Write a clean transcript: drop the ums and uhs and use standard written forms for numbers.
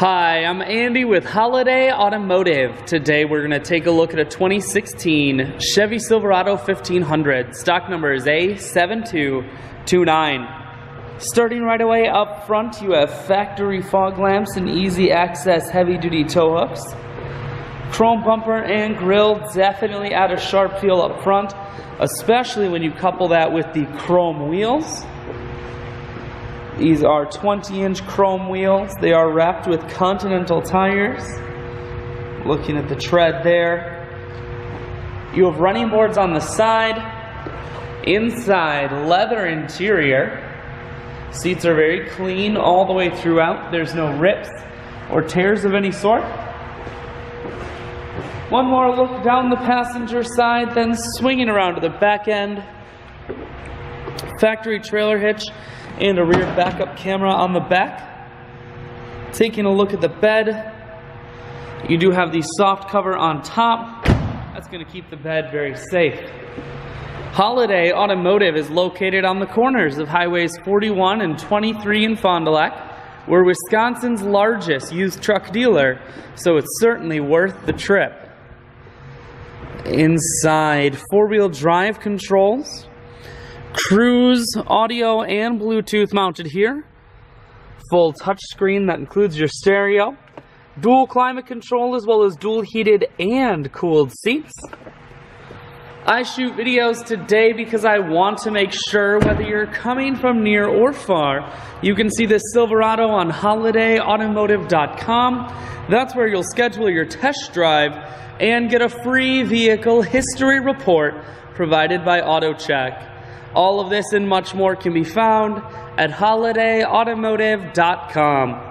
Hi, I'm Andy with Holiday Automotive. Today we're going to take a look at a 2016 Chevy Silverado 1500. Stock number is A7229. Starting right away up front, you have factory fog lamps and easy access heavy-duty tow hooks. Chrome bumper and grille definitely add a sharp feel up front, especially when you couple that with the chrome wheels. These are 20-inch chrome wheels. They are wrapped with Continental tires. Looking at the tread there. You have running boards on the side. Inside, leather interior. Seats are very clean all the way throughout. There's no rips or tears of any sort. One more look down the passenger side, then swinging around to the back end. Factory trailer hitch and a rear backup camera on the back. Taking a look at the bed, you do have the soft cover on top. That's going to keep the bed very safe. Holiday Automotive is located on the corners of Highways 41 and 23 in Fond du Lac. We're Wisconsin's largest used truck dealer, so it's certainly worth the trip. Inside, four-wheel drive controls. Cruise, audio, and Bluetooth mounted here. Full touchscreen that includes your stereo. Dual climate control as well as dual heated and cooled seats. I shoot videos today because I want to make sure whether you're coming from near or far, you can see this Silverado on holidayautomotive.com. That's where you'll schedule your test drive and get a free vehicle history report provided by AutoCheck. All of this and much more can be found at holidayautomotive.com.